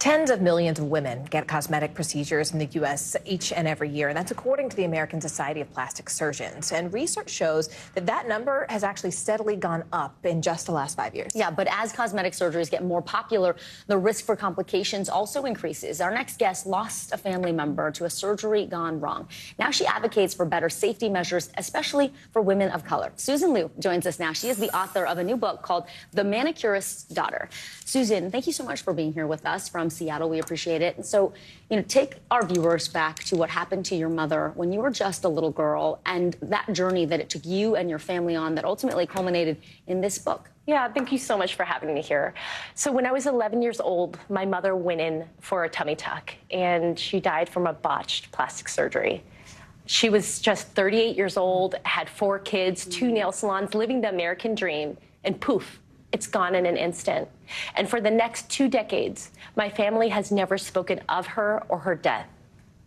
Tens of millions of women get cosmetic procedures in the U.S. each and every year. And that's according to the American Society of Plastic Surgeons. And research shows that that number has actually steadily gone up in just the last 5 years. Yeah, but as cosmetic surgeries get more popular, the risk for complications also increases. Our next guest lost a family member to a surgery gone wrong. Now she advocates for better safety measures, especially for women of color. Susan Lieu joins us now. She is the author of a new book called The Manicurist's Daughter. Susan, thank you so much for being here with us from Seattle. We appreciate it. And so, take our viewers back to what happened to your mother when you were just a little girl and that journey that it took you and your family on that ultimately culminated in this book. Yeah, thank you so much for having me here. So when I was 11 years old, my mother went in for a tummy tuck, and she died from a botched plastic surgery. She was just 38 years old, had 4 kids, 2 nail salons, living the American dream, and poof, it's gone in an instant. And for the next 2 decades, my family has never spoken of her or her death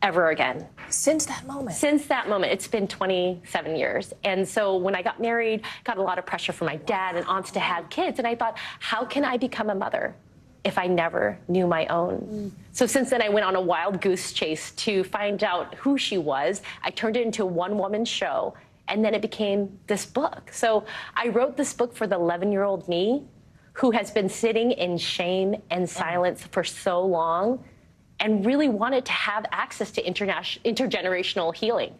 ever again. Since that moment? Since that moment. It's been 27 years. And so when I got married, got a lot of pressure from my dad and aunts to have kids. And I thought, how can I become a mother if I never knew my own? So since then, I went on a wild goose chase to find out who she was. I turned it into a one-woman show. And then it became this book. So I wrote this book for the 11-year-old me who has been sitting in shame and silence for so long and really wanted to have access to intergenerational healing.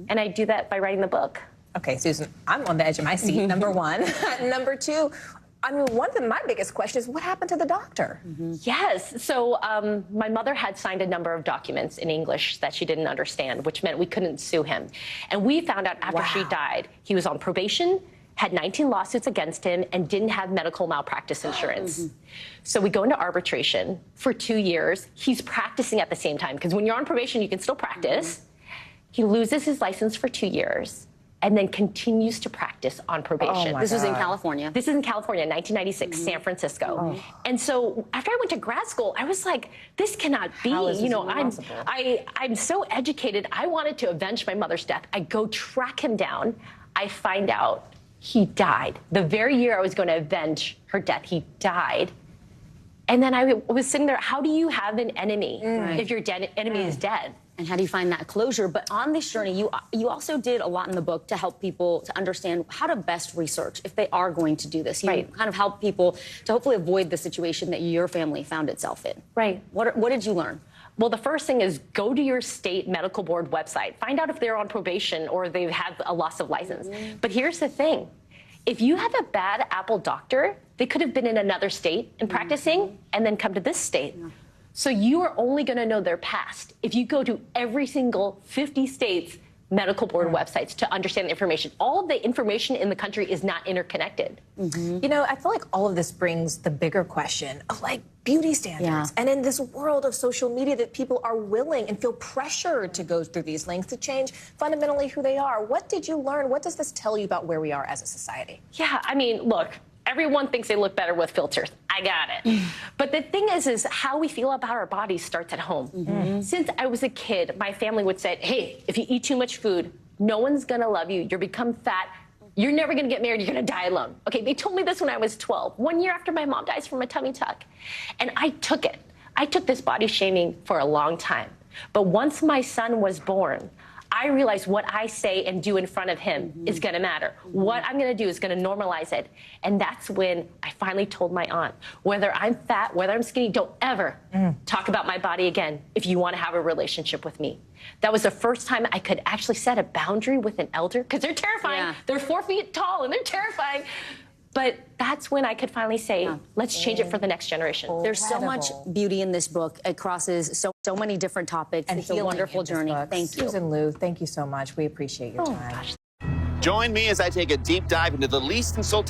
And I do that by writing the book. Okay, Susan, I'm on the edge of my seat, number one. Number two, I mean, my biggest question is, what happened to the doctor? Yes. So my mother had signed a number of documents in English that she didn't understand, which meant we couldn't sue him. And we found out after she died, he was on probation, had 19 lawsuits against him, and didn't have medical malpractice insurance. So we go into arbitration for 2 years. He's practicing at the same time, because when you're on probation, you can still practice. He loses his license for 2 years, and then continues to practice on probation. This was in California. This is in California, 1996, San Francisco. And so after I went to grad school, I was like, this cannot be. How is this I'm so educated. I wanted to avenge my mother's death. I go track him down. I find out he died. The very year I was going to avenge her death, he died. And then I was sitting there, how do you have an enemy if your enemy is dead? And how do you find that closure? But on this journey, you also did a lot in the book to help people to understand how to best research if they are going to do this. You kind of help people to hopefully avoid the situation that your family found itself in. Right. What did you learn? Well, the first thing is go to your state medical board website. Find out if they're on probation or they have a loss of license. But here's the thing. If you have a bad apple doctor, they could have been in another state and practicing and then come to this state. So you are only going to know their past if you go to every single 50 states medical board websites to understand the information. All of the information in the country is not interconnected. You know, I feel like all of this brings the bigger question of like beauty standards. And in this world of social media that people are willing and feel pressured to go through these lengths to change fundamentally who they are. What did you learn? What does this tell you about where we are as a society? Yeah, I mean, look, everyone thinks they look better with filters. I got it. But the thing is how we feel about our bodies starts at home. Since I was a kid, my family would say, hey, if you eat too much food, no one's going to love you. You'll become fat. You're never going to get married. You're going to die alone. Okay, they told me this when I was 12, 1 year after my mom dies from a tummy tuck. And I took it. I took this body shaming for a long time. But once my son was born, I realized what I say and do in front of him is going to matter. What I'm going to do is going to normalize it. And that's when I finally told my aunt, whether I'm fat, whether I'm skinny, don't ever talk about my body again if you want to have a relationship with me. That was the first time I could actually set a boundary with an elder, because they're terrifying. They're 4 feet tall and they're terrifying. But that's when I could finally say, let's change it for the next generation. There's so much beauty in this book. It crosses so many different topics. And it's a wonderful journey. Thank you. Susan Lieu, thank you so much. We appreciate your time. Join me as I take a deep dive into the least insulting